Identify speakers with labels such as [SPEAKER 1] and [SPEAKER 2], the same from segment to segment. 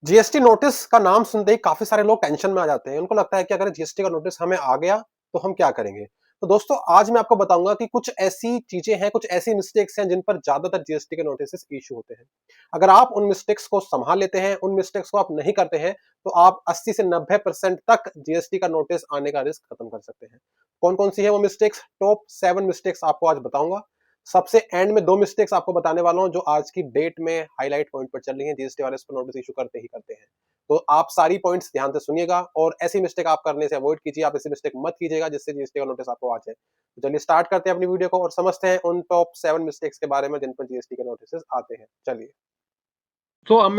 [SPEAKER 1] GST notice का नाम सुनते ही काफ़ी सारे लोग टेंशन में आ जाते हैं। उनको लगता है कि अगर जीएसटी का नोटिस हमें आ गया, तो हम क्या करेंगे? तो दोस्तों आज मैं आपको बताऊँगा कि कुछ ऐसी चीज़ें हैं, कुछ ऐसी मिस्टेक्स हैं जिन पर ज़्यादातर जीएसटी के नोटिसेस इश्यू होते हैं। अगर आप उन मिस्टेक्स को सँभाल लेते हैं, उन मिस्टेक्स को आप नहीं करते हैं, तो आप 80 से 90% तक जीएसटी का नोटिस आने का रिस्क खत्म कर सकते हैं। कौन-कौन सी है वो मिस्टेक्स? टॉप 7 मिस्टेक्स आपको आज बताऊँगा। सबसे एंड में 2 मिस्टेक्स आपको बताने वाला हूँ जो आज की डेट में हाइलाइट पॉइंट पर चल रही हैं, जीएसटी वाले इस पर नोटिस इश्यू करते ही करते हैं। तो आप सारी पॉइंट्स ध्यान से सुनिएगा और ऐसी मिस्टेक आप करने से अवॉइड कीजिए, आप ऐसी मिस्टेक मत कीजिएगा जिससे जीएसटी का नोटिस आपको आ जाए। तो चलिए स्टार्ट करते हैं अपनी वीडियो को और समझते हैं उन टॉप 7 मिस्टेक्स के बारे में जिन पर जीएसटी के नोटिसेस आते हैं। चलिए। तो अब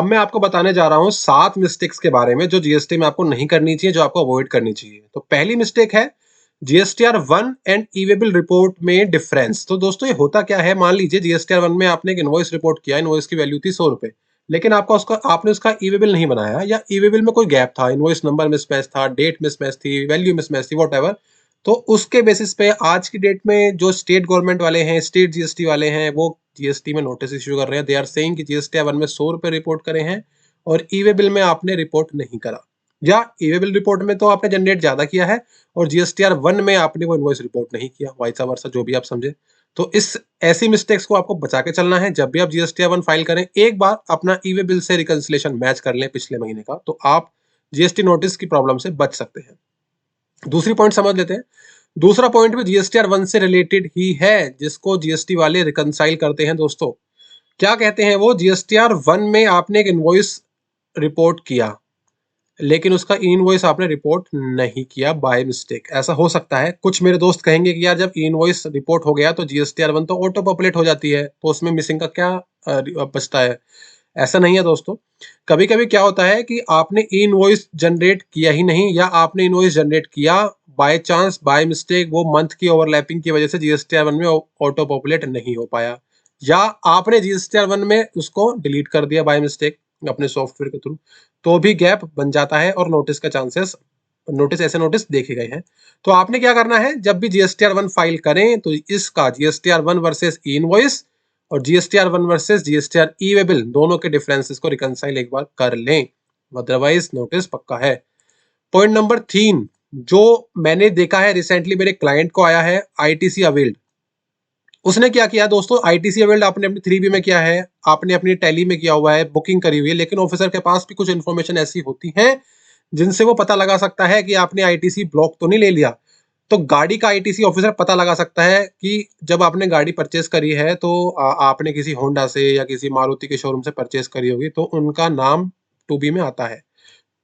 [SPEAKER 1] मैं आपको बताने जा रहा हूँ 7 मिस्टेक्स के बारे में जो जीएसटी में आपको नहीं करनी चाहिए, जो आपको अवॉइड करनी चाहिए। तो पहली मिस्टेक है GSTR 1 and e-way bill report में डिफरेंस। तो दोस्तों ये होता क्या है, मान लीजिए जीएसटीआर 1 में आपने एक इनवॉइस रिपोर्ट किया, इनवॉइस की वैल्यू थी 100 रुपए, लेकिन आपने उसका ई-वे बिल नहीं बनाया या ई-वे बिल में कोई गैप था, इनवॉइस नंबर मिसमैच था, डेट मिसमैच थी, वैल्यू मिसमैच थी, व्हाटएवर। तो उसके बेसिस पे आज की डेट में जो स्टेट गवर्नमेंट वाले हैं, स्टेट जीएसटी वाले हैं, वो जीएसटी में नोटिस इश्यू कर रहे हैं। दे आर सेइंग कि जीएसटी 1 में 100 रुपए रिपोर्ट करे हैं और ई-वे बिल में आपने रिपोर्ट नहीं करा, या ई-वे बिल रिपोर्ट में तो आपने जनरेट ज्यादा किया है और जीएसटीआर 1 में आपने वो इनवॉइस रिपोर्ट नहीं किया, वाइसा वर्सा जो भी आप समझे। तो इस ऐसी मिस्टेक्स को आपको बचा के चलना है। जब भी आप जीएसटीआर 1 फाइल करें, एक बार अपना ई-वे बिल से रिकंसिलेशन मैच कर लें पिछले महीने का, तो आप जीएसटी नोटिस की प्रॉब्लम से बच सकते हैं। दूसरी पॉइंट समझ लेते हैं। दूसरा पॉइंट भी जीएसटीआर 1 से रिलेटेड ही है, जिसको जीएसटी वाले रिकंसाइल करते हैं। दोस्तों क्या कहते हैं वो, जीएसटीआर 1 में आपने एक इनवॉइस रिपोर्ट किया, लेकिन उसका इनवॉइस आपने रिपोर्ट नहीं किया बाय मिस्टेक। ऐसा हो सकता है। कुछ मेरे दोस्त कहेंगे कि यार जब इनवॉइस रिपोर्ट हो गया तो जीएसटीआर 1 तो ऑटो पॉपुलेट हो जाती है, तो उसमें मिसिंग का क्या बचता है। ऐसा नहीं है दोस्तों। कभी कभी क्या होता है कि आपने इनवॉइस जनरेट किया ही नहीं, या आपने इनवॉइस जनरेट किया बाय चांस, बाय मिस्टेक, वो मंथ की ओवरलैपिंग की वजह से जीएसटीआर 1 में ऑटो पॉपुलेट नहीं हो पाया, या आपने जीएसटीआर 1 में उसको डिलीट कर दिया बाय मिस्टेक अपने सॉफ्टवेयर के थ्रू, तो भी गैप बन जाता है और नोटिस का चांसेस, नोटिस ऐसे नोटिस देखे गए हैं। तो आपने क्या करना है, जब भी जीएसटीआर 1 फाइल करें तो इसका जीएसटीआर 1 वर्सेस इनवॉइस और GSTR 1 versus GSTR e-way bill दोनों के डिफरेंसेस को रिकंसाइल एक बार कर लें, अदरवाइज नोटिस पक्का है। पॉइंट नंबर 3, जो मैंने देखा है रिसेंटली मेरे क्लाइंट को आया है, आईटीसी अवेल्ड। उसने क्या किया दोस्तों, आईटीसी अवेल्ड आपने अपनी 3B में किया है, आपने अपनी टैली में किया हुआ है, बुकिंग करी हुई है, लेकिन ऑफिसर के पास भी कुछ इन्फॉर्मेशन ऐसी होती है जिनसे वो पता लगा सकता है कि आपने आईटीसी ब्लॉक तो नहीं ले लिया। तो गाड़ी का आईटीसी ऑफिसर पता लगा सकता है कि जब आपने गाड़ी परचेस करी है तो आपने किसी होंडा से या किसी मारुति के शोरूम से परचेस करी होगी, तो उनका नाम 2B में आता है।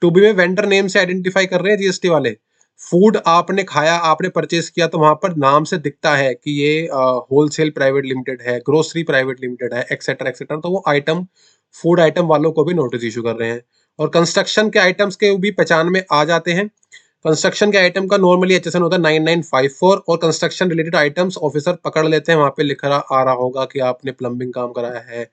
[SPEAKER 1] 2B में वेंडर नेम से आइडेंटिफाई कर रहे हैं जीएसटी वाले। फूड आपने खाया, आपने परचेस किया, तो वहां पर नाम से दिखता है कि ये होलसेल प्राइवेट लिमिटेड है, ग्रोसरी प्राइवेट लिमिटेड है, एक्सेट्रा एक्सेट्रा। तो वो आइटम, फूड आइटम वालों को भी नोटिस इशू कर रहे हैं। और कंस्ट्रक्शन के आइटम्स के भी पहचान में आ जाते हैं। कंस्ट्रक्शन के आइटम का नॉर्मली एचएसएन होता है 9954, और कंस्ट्रक्शन रिलेटेड आइटम्स ऑफिसर पकड़ लेते हैं, वहां पे लिखा आ रहा होगा कि आपने प्लम्बिंग काम कराया है,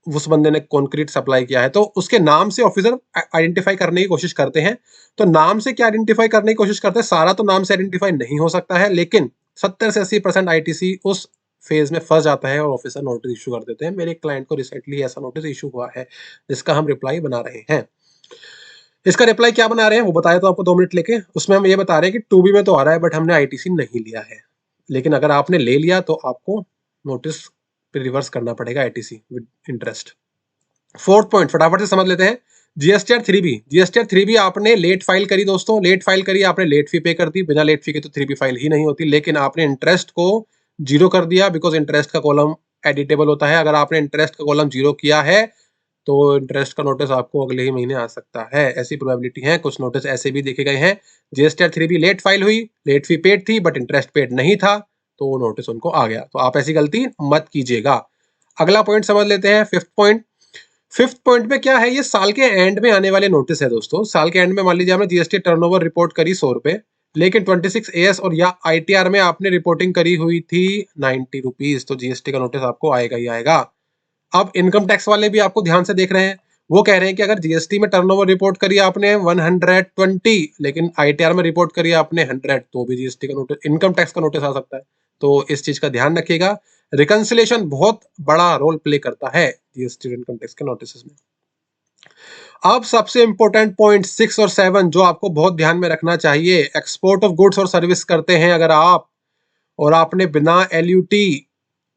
[SPEAKER 1] उस बंदे ने कंक्रीट सप्लाई किया है, तो उसके नाम से ऑफिसर आइडेंटिफाई करने की कोशिश करते हैं। तो नाम से क्या आइडेंटिफाई करने की कोशिश करते हैं, सारा तो नाम से आइडेंटिफाई नहीं हो सकता है, लेकिन 70 से 80% आईटीसी उस फेज में फंस जाता है और ऑफिसर नोटिस इशू कर देते हैं। मेरे क्लाइंट को रिसेंटली ऐसा नोटिस इशू हुआ है, जिसका हम रिप्लाई बना रहे हैं। इसका रिप्लाई क्या बना रहे हैं वो बताया तो आपको 2 मिनट लेके। उसमें हम ये बता रहे हैं कि 2B में तो आ रहा है बट हमने आईटीसी नहीं लिया है, लेकिन अगर आपने ले लिया तो आपको नोटिस रिवर्स करना पड़ेगा ITC with interest. Fourth point फटाफट से समझ लेते हैं, जीएसटीआर 3B। जीएसटीआर 3B आपने लेट फाइल करी दोस्तों, लेट फाइल करी, आपने लेट फी पे कर दी। बिना लेट फी के तो 3B फाइल ही नहीं होती, लेकिन आपने इंटरेस्ट को जीरो कर दिया, बिकॉज इंटरेस्ट का कॉलम एडिटेबल होता है। अगर आपने इंटरेस्ट का कॉलम जीरो किया है तो इंटरेस्ट का नोटिस आपको अगले ही महीने आ सकता है, ऐसी प्रोबेबिलिटी है। कुछ नोटिस ऐसे भी देखे गए हैं, जीएसटीआर 3B लेट फाइल हुई, लेट फी पेड थी बट इंटरेस्ट पेड नहीं था, तो नोटिस उनको आ गया। तो आप ऐसी गलती मत कीजिएगा। अगला पॉइंट समझ लेते हैं, फिफ्थ पॉइंट। फिफ्थ पॉइंट में क्या है, ये साल के एंड में आने वाले नोटिस है दोस्तों। साल के एंड में मान लीजिए आपने जीएसटी टर्नओवर रिपोर्ट करी 100 रुपए, लेकिन 26 AS और या आईटीआर में आपने रिपोर्टिंग करी हुई थी 90 रुपीज, तो जीएसटी का नोटिस आपको आएगा ही आएगा। अब इनकम टैक्स वाले भी आपको ध्यान से देख रहे हैं। वो कह रहे हैं कि अगर जीएसटी में टर्नओवर रिपोर्ट करी आपने 120, लेकिन आईटीआर में रिपोर्ट करी आपने 100, तो भी जीएसटी का नोटिस, इनकम टैक्स का नोटिस आ सकता है। तो इस चीज का ध्यान रखिएगा। रिकंसिलेशन बहुत बड़ा रोल प्ले करता है जीएसटी इनकम टैक्स के नोटिस में। अब सबसे इंपॉर्टेंट पॉइंट 6 और 7 जो आपको बहुत ध्यान में रखना चाहिए, एक्सपोर्ट ऑफ गुड्स और सर्विस करते हैं अगर आप, और आपने बिना एलयूटी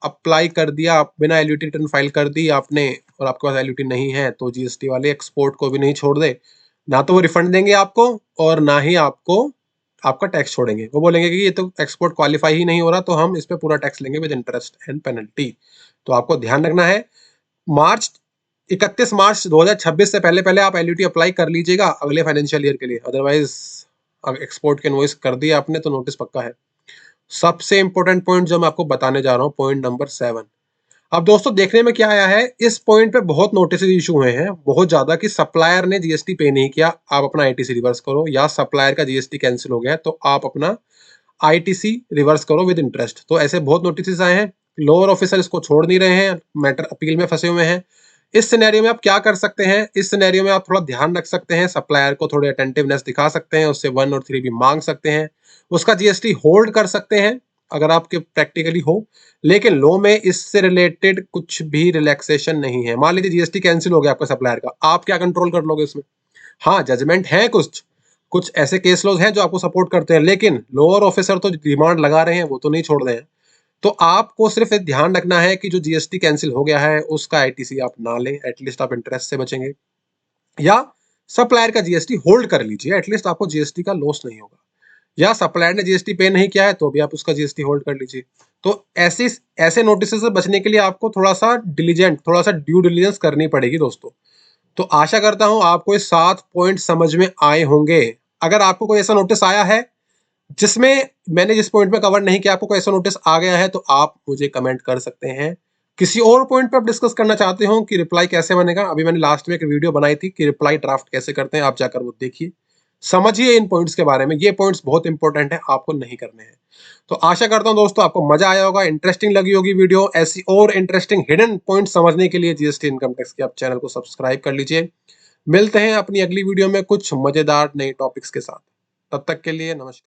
[SPEAKER 1] अप्लाई कर दिया, बिना एलयूटी रिटर्न फाइल कर दी आपने, और आपके पास एलयूटी नहीं है, तो जीएसटी वाले एक्सपोर्ट को भी नहीं छोड़ दे, ना तो वो रिफंड देंगे आपको और ना ही आपको आपका टैक्स छोड़ेंगे। वो बोलेंगे कि ये तो एक्सपोर्ट क्वालिफाई ही नहीं हो रहा, तो हम इस पे पूरा टैक्स लेंगे विद इंटरेस्ट एंड पेनल्टी। तो आपको ध्यान रखना है, मार्च 31 मार्च 2026 से पहले पहले आप एलयूटी अप्लाई कर लीजिएगा अगले फाइनेंशियल ईयर के लिए, अदरवाइज एक्सपोर्ट के इनवॉइस कर दिया आपने तो नोटिस पक्का है। सबसे इंपॉर्टेंट पॉइंट जो मैं आपको बताने जा रहा हूं, पॉइंट नंबर 7। अब दोस्तों देखने में क्या आया है, इस पॉइंट पे बहुत नोटिस इशू हुए हैं बहुत ज्यादा, कि सप्लायर ने जीएसटी पे नहीं किया, आप अपना आईटीसी रिवर्स करो, या सप्लायर का जीएसटी कैंसिल हो गया तो आप अपना आईटीसी रिवर्स करो विद इंटरेस्ट। तो ऐसे बहुत नोटिस आए हैं, लोअर ऑफिसर इसको छोड़ नहीं रहे हैं, मैटर अपील में फंसे हुए हैं। इस सिनेरियो में आप क्या कर सकते हैं, इस सिनेरियो में आप थोड़ा ध्यान रख सकते हैं, सप्लायर को थोड़ी अटेंटिवनेस दिखा सकते हैं, उससे 1 और 3 भी मांग सकते हैं, उसका जीएसटी होल्ड कर सकते हैं अगर आपके प्रैक्टिकली हो। लेकिन लो में इससे रिलेटेड कुछ भी रिलैक्सेशन नहीं है। मान लीजिए जीएसटी कैंसिल हो गया आपका सप्लायर का, आप क्या कंट्रोल कर लोगे इसमें? हाँ, जजमेंट है, कुछ कुछ ऐसे केस लॉज हैं जो आपको सपोर्ट करते हैं, लेकिन लोअर ऑफिसर तो डिमांड लगा रहे हैं, वो तो नहीं छोड़ रहे हैं। तो आपको सिर्फ एक ध्यान रखना है कि जो जीएसटी कैंसिल हो गया है उसका आईटीसी आप ना लें, एटलीस्ट आप इंटरेस्ट से बचेंगे, या सप्लायर का जीएसटी होल्ड कर लीजिए, एटलीस्ट आपको जीएसटी का लॉस नहीं होगा, या सप्लायर ने जीएसटी पे नहीं किया है तो भी आप उसका जीएसटी होल्ड कर लीजिए। तो ऐसे ऐसे नोटिस से बचने के लिए आपको थोड़ा सा डिलीजेंट, थोड़ा सा ड्यू डिलीजेंस करनी पड़ेगी दोस्तों। तो आशा करता हूं आपको ये 7 पॉइंट समझ में आए होंगे। अगर आपको कोई ऐसा नोटिस आया है जिसमें मैंने जिस पॉइंट में कवर नहीं किया, आपको कोई ऐसा नोटिस आ गया है, तो आप मुझे कमेंट कर सकते हैं। किसी और पॉइंट पे आप डिस्कस करना चाहते हो कि रिप्लाई कैसे बनेगा, अभी मैंने लास्ट में एक वीडियो बनाई थी कि रिप्लाई ड्राफ्ट कैसे करते हैं, आप जाकर वो देखिए, समझिए इन पॉइंट्स के बारे में। ये पॉइंट्स बहुत इंपॉर्टेंट है, आपको नहीं करने हैं। तो आशा करता हूं दोस्तों आपको मजा आया होगा, इंटरेस्टिंग लगी होगी वीडियो। ऐसी और इंटरेस्टिंग हिडन पॉइंट समझने के लिए जीएसटी इनकम टैक्स के आप चैनल को सब्सक्राइब कर लीजिए। मिलते हैं अपनी अगली वीडियो में कुछ मजेदार नए टॉपिक्स के साथ, तब तक के लिए नमस्कार।